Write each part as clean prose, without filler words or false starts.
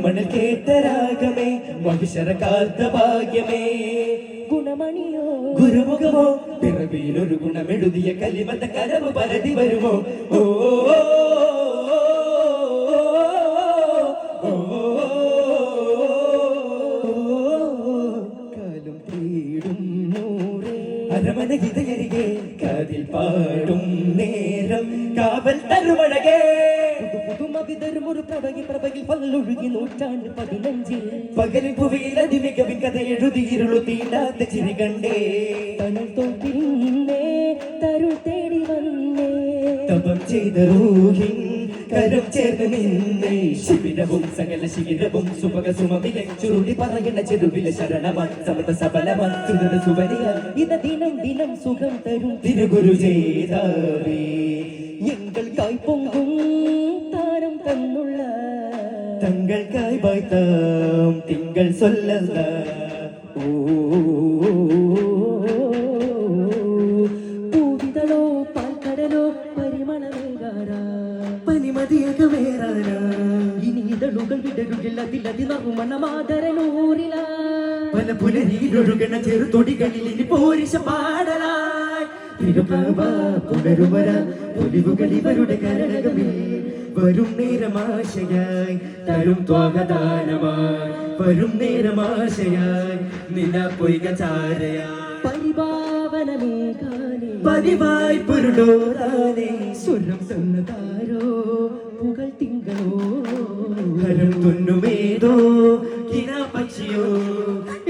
പുതുമണൽ കേട്ട രാഗമേ മഹിഷര കാത്ത ഭാഗ്യമേ ഗുണമണിയോ ഗുരുമുഖമോ പിറവിയിലൊരു ഗുണമെഴുതിയ കലിമത്ത കനവ് പരതി വരുമോ ഓ കാലം തേടും അരമന ഗീതയരികെ കാതിൽ പാടും നേരം കാവൽ തരുമഴകേ പുതുമവിതരും ഒരു പ്രഭയിൽ പല്ലൊഴുകി 15 പകലിൽ ഭുവിയിൽ അതിമികവിൻ കഥ എഴുതിയിരുളു തീണ്ടാത്ത ചിരി കണ്ടേ തണൽ തോക്കിന്നേ തരു തേടി വന്നേ തപം ചെയ്ത റൂഹിൻ കരം ചേർന്ന് നിന്നേ ശിബിരവും സകല ശിഖിരവും സുഭക സുമമിലെ ചുരുളി പറയുന്ന ചെറുവിലെ ശരണമാൻ സമത സഫലമാൻ സുന്ദര സുവരിയ ഇത് ദിനം ദിനം സുഖം തരും തിരുഗുരു ചെയ്താവേ എങ്ങൾക്കായി പൊങ്കും താരം തന്നുള്ള തങ്ങൾക്കായി വായ്ത്താം തിങ്കൾ சொல்லல പൂവിതളോ പാൽക്കടലോ പരിമളമേകാരാ പനിമതിയകമേറാനാ ഇനി ഇതളുകൾ വിടരുകിൽ അതിലതിനറുമണമാതരനൂറില പല പുലരിയിലൊഴുകണ ചെറുതൊടികളിൽ ഇനി പോരിശ പാടലായി തിരുപ്രഭ പുനരുവര ഒലിവുകൾ ഇവരുടെ കരകമേ വരും നേരമാശയായി തരും ത്വാഗദാനമായി വരും നേരമാശയായി നില പൊയ്ക ചാരയായി പരിപാവനമേകാനേ പതിവായി പുരുടോതാനേ സ്വരം തന്നതാരോ പുകൾ തിങ്കളോ ഹരം തുന്നുമേതോ കിനാ പക്ഷിയോ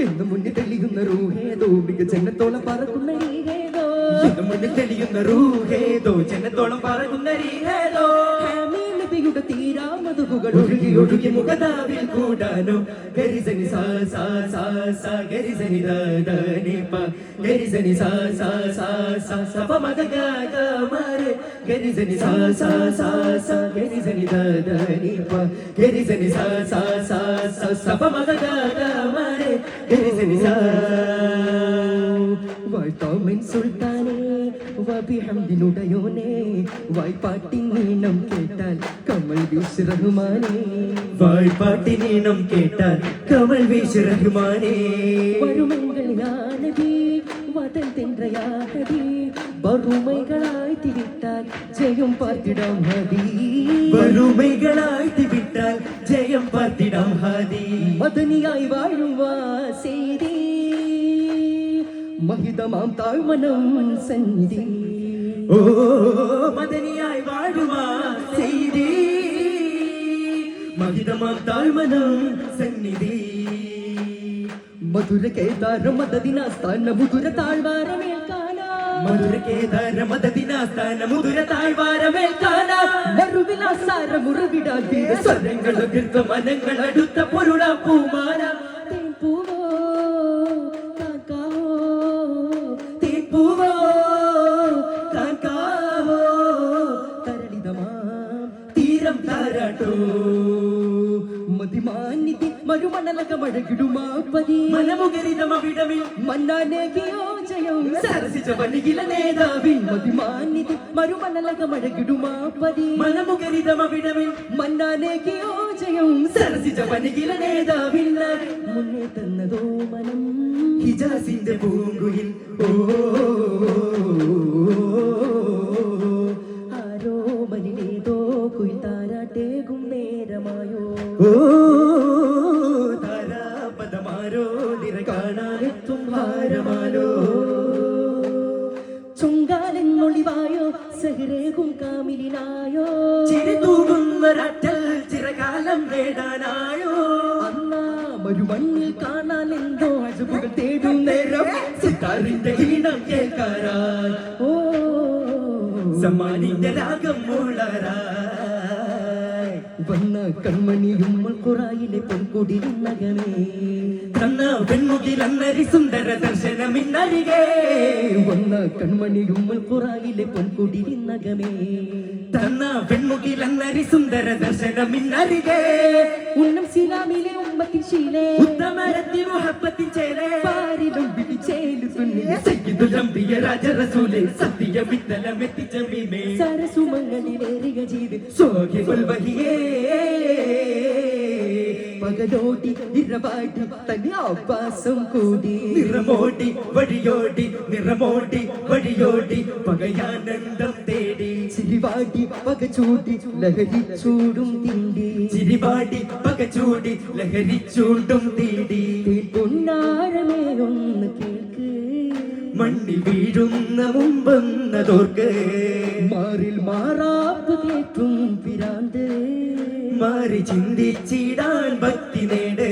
എന്ന് മുന്നിൽ തെളിയുന്ന റൂഹേതോ മികച്ചെണ്ണത്തോളം പറക്കുന്ന രീഹേതോ എന്ന് മുന്നിൽ തെളിയുന്ന റൂഹേതോ ചെന്നത്തോളം പറക്കുന്ന രീഹേതോ യുടെ തീരാമതുകൾ ഒഴുകി ഒഴുകി മുഖതാവിൽ കൂടാനോ ഗരിസനി സാ സാ സാ സാ ഗരിസനി ദ ദ നി പ ഗരിസനി സാ സാ സാ സാ സ പ മ ഗ ഗ ഗ മ രെ ഗരിസനി സാ സാ സാ സാ ഗരിസനി ദ ദ നി പ ഗരിസനി സാ സാ സാ സാ സ പ മ ഗ ഗ ഗ മ രെ ഗരിസനി സാ വാഴ്ത്താമൻ സുൽത്താനേ വബിഹംദിനുടയോനേ വായ്പാട്ടിൻ നീണം കേട്ടാൽ കമൽ വീശ് റഹ്മാനേ വായ്പാട്ടിനീണം കേട്ടാൽ കമൽ വീശ് റഹ്മാനേ വരുമെങ്കിൽ യാനബി വതൻ തെன்றയാഹദി വറുമൈകളായി തിവിട്ടാൽ ജയം പാർത്തിടാം ഹദി വറുമൈകളായി തിവിട്ടാൽ ജയം പാർത്തിടാം ഹദി മദനിയായി വാഴും വാസേദി മഹിതമാം താഴ്മനം സന്നിധി ഓ മദനിയായി വാഴുവാ ചെയ്തി മഹിതമാം താഴ്മനം സന്നിധി മധുര കേദാര മദദിനാസ്ഥാന മുധുര താഴ്വാരമേൽക്കാന മധുര കേദാര മദദിനാസ്ഥാന മുധുര താഴ്വാരമേൽക്കാന മറുവിലാസാര മുറവിടാതെ സ്വരങ്ങൾ കൃത്ത മനങ്ങൾ അടുത്ത പൊരുളാ പൂമാന പൂവോ കാക്കാവോ പൂവോ കാക്കാവോ തരളിതമാം തീരം താരാട്ടോ മതിമാനിധി മരുമണലകമഴകിടുമാപതി മനമുകരിതമവിടമിൽ മന്നാനേകിയോ ജയം സരസിച്ച വനികില നേതാവിൻ മതിമാനിധി മരുമണലകമഴകിടുമാപതി മനമുകരിതമവിടമിൽ മന്നാനേകിയോ ജയം സരസിച്ച വനികില നേതാവിൻ മുന്നേ തന്നതോ മനം ഹിജാസിന്റെ പൂങ്കുയിൽ ഓ ആരോ മനിലേതോ കുയിൽ താരാട്ടേകും നേരമായോ ഓ താരാപദമാരോ നിറ കാണാനെത്തും ഭാരമാലോ ചുങ്കാലെന്നൊളിവായോ സഹരേകും കാമിലിനായോ ചിരിതൂകുന്നൊരറ്റൽ ചിരകാലം നേടാനായോ അന്നാ മരുമണ്ണിൽ കാണാൻ എന്തോ അജബുകൾ തേടും നേരം സിത്താറിന്റെ ഈണം കേൾക്കാറായി ഓ സമ്മാനിന്റെ രാഗം മൂളാറായി വന്ന കൺമണിയുമ്മൾ കുറായിലെ പൊൻകുടിരുന്നകമേ തന്ന പെൺമുകിലന്നരി സുന്ദര ദർശനമിന്നരികെ വന്ന കൺമണിയുമ്മൾ കുറായിലെ പൊൻകുടിരുന്നകമേ തന്ന പെൺമുകിലന്നരി സുന്ദര ദർശനമിന്നരികെ ഉന്നം സിലാമിലെ ഉമ്മത്തിൻ ശീലേ ഉത്തമരത്തി മുഹബത്തിൻ ചേലേ പാരിലും വിളിച്ചേലു തുന്നിലെ സയ്യിദുലംബിയ രാജറസൂലേ സത്യ വിത്തലമെത്തിച്ച മീമേ സരസുമങ്ങളിലേറിയ ചെയ്ത് സോഹിബുൽ വഹിയേ പകലോടി ഇരവാടി തന്നെ ആവാസം കൂടി നിറമോടി വഴിയോടി നിറമോടി വഴിയോടി പകയാനന്ദം തേടി ചിരിവാടി പകചൂടി ലഹരി ചൂടും തിണ്ടി ചിരിവാടി പകചൂടി ലഹരി ചൂടും തീടി പൊന്നാരമേ ഒന്ന് കേൾക്ക് മണ്ണിൽ വീഴുന്ന മുമ്പെന്നതോർക്ക് മാറിൽ മാറാപ്പ് കേട്ടും പിരാന്ത് മാറി ചിന്തിച്ചിടാൻ ഭക്തി നേട്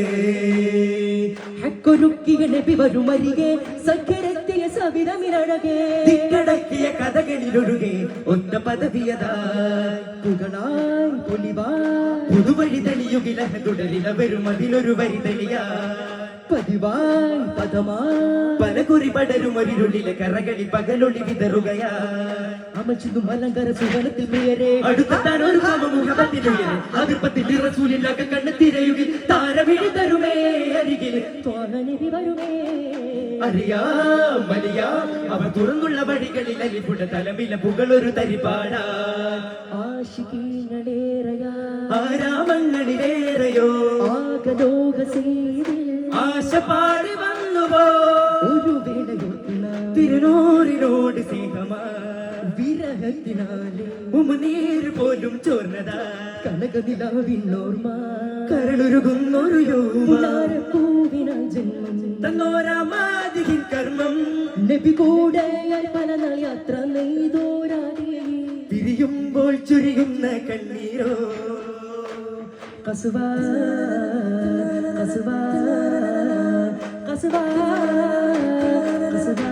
ഹക്കൊരുക്കിയ നബി വരുമരികെ സഖ്യരെത്തിയ സവിതമിനഴകെ തിക്കടക്കിയ കഥകളിലൊഴുകെ ഒറ്റ പദവിയതാ പുകളായി പൊലിവാ പുതുവഴി തെളിയുകില തുടരില വരും അതിലൊരു വരി തെളിയാ പതിവായി പദമാ പലകുറി പടരും ഒരിരുളിലെ കറകളി പകലൊളി വിതറുകയാ അമച്ചിതു മലങ്കര സുവനത്തിൽ പ്രിയരെ അടുത്തെത്താൻ ഒരു കാമമുഖപത്തിലുയരെ അതിർപ്പത്തിൽ റസൂലില്ലാക്ക കണ്ണ് തിരയുകിൽ താരവിഴി തരുമേ അരികിൽ നബി വരുമേ അറിയാം വലിയാം അവ തുറന്നുള്ള വഴികളിൽ അലിപുട തലമില പുകളൊരു തരിപ്പാടാ ആശികീങ്ങളേറയാ ആരാമങ്ങളിലേറെയോ ആകലോക സേവിൽ ആശ പാടി വന്നുവോ ഒരു വേളയൊന്ന തിരുനൂറിനോട് സ്നേഹമാ വിരഹത്തിനാലെ ഉമനീര് പോലും ചോർന്നതാ കനകനിലാവിന്നോർമ്മ കരളുരുകുന്നൊരു പൂവിന ജന്മം തന്നോരാമാതിഹിൻ കർമ്മം നബി കൂടെ പല യാത്ര നെയ്തോരാതെ പിരിയുമ്പോൾ ചുരിയുന്ന കണ്ണീരോ കസുവാ കസുവാ കസുവാ കസുവാ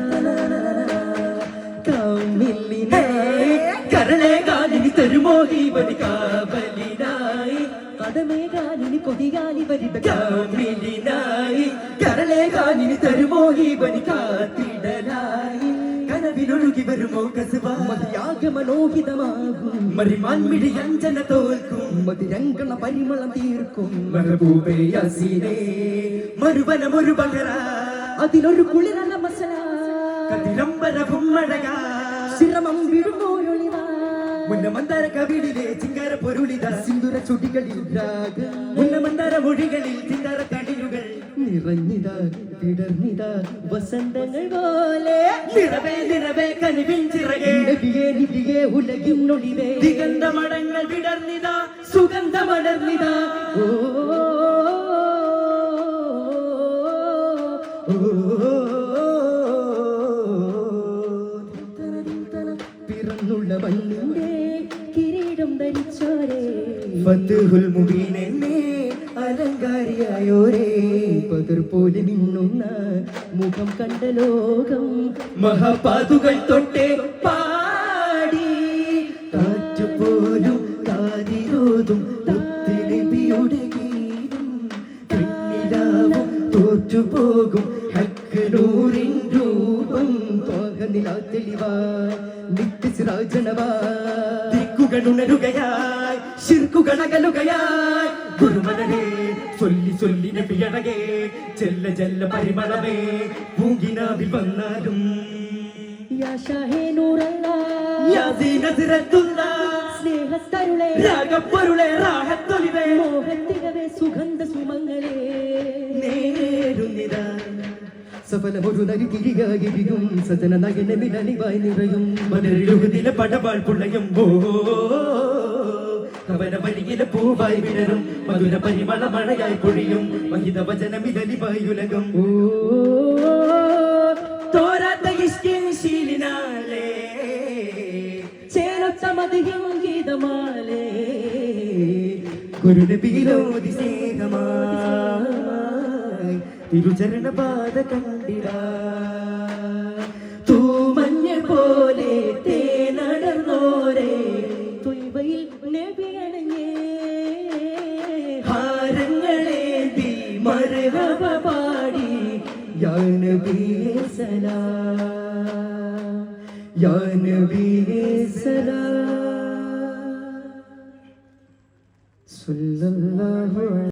കൗമില്ലിനായി കരളെ കാലിനി തരുമോ ഈ വരി കാവലിനായി കഥമേ കാലിനി കൊതികാലി വരിത കാമിലിനായി കരളെ കാലിനി തരുമോ ഈ വരി കാത്തിടലായി കനവിലൊഴുകി വരുമോ കസുവാ മതിയാക മനോഹിതമാകും മറിമാൻമിഴി അഞ്ജന തോൽക്കും മതിരങ്കണ പരിമളം തീർക്കും മഹബൂബേ യാസീനേ മറുവനമൊരു ബഹറ അതിലൊരു കുളിരല മസല കതിരമ്പരവും മഴകാ ശിരമം വിടുമ്പോഴൊളിവാ മുന്നമന്ദര കവിളിലെ ചിങ്കാര പൊരുളിത സിന്ദുര ചുടികളിൽ രാഗം മുന്നമന്ദര മൊഴികളിൽ ചിങ്കാര തടിയുകൾ നിറഞ്ഞിതാ വിടർന്നിതാ വസന്തങ്ങൾ പോലെ നിറവേ നിറവേ കനിവിൻ ചിറകെ നബിയേ നിബിയേ ഉലകിൻ നൊളിവേ ദിഗന്ധ മടങ്ങൾ വിടർന്നിതാ സുഗന്ധമടർന്നിതാ ഓ പിറന്നുള്ള മണ്ണിന്റെ കിരീടം ധരിച്ചോരേ ഫത്ഹുൽ മുബീനെന്നെ അലങ്കാരിയായോരേ ബദർ പോലെ മിന്നുന്ന മുഖം കണ്ട ലോകം മഹാപാതുകൾ തൊട്ടേ പാടി കാറ്റുപോലും കാതിരോതും നബിയുടെ ഗീതം പെണ്ണിലാവും തോറ്റുപോകും ഹക്ക് നൂറിൻ രൂപം തോഹനിലാ തെളിവാ നിത്യസിരാജനവാ ദിക്കുകൾ ഉണരുകയായി ശിർക്കുകൾ അകലുകയായി ഗുരുമനേ ചൊല്ലി ചൊല്ലി നബിയഴകേ ചെല്ല ചെല്ല പരിമളമേ പൂങ്കിനാവിൽ വന്നാലും യാ ഷാഹേ നൂറല്ലാ യാ സീനത്തുല്ലാ സ്നേഹത്തരുളേ രാഗപ്പൊരുളെ റാഹത്തൊലിവേ മോഹത്തികവേ സുഗന്ധ സുമങ്ങളെ നേരുന്നിതാ സഫലമൊരു നരി തിരികാകിരിയും സജന നയന മിലനിവായി നിറയും മലരിലുകുതിലെ പടവാൾ പുള്ളയും കവന വഴിയിലെ പൂവായി വിടരും മധുര പരിമള മഴയായി പൊഴിയും മഹിത വചനമിതലിവായി ഉലകം ഓ തോരാത്ത ഇഷ്കിൻ ശീലിനാലേ ചേരൊത്ത മതിയും ഗീതമാലേ ഗുരുനബിയിലോതി സ്നേഹമായി തിരുചരണ പാത കണ്ടിടാ തൂമഞ്ഞ പോലെ തേനടർന്നോരേ തൊയ്വയിൽ നബിയണഞ്ഞേ ഹാരങ്ങളേന്തി മർഹബ പാടി യാ നബിയേ സലാം യാ നബിയേ സലാം സല്ലല്ലാഹു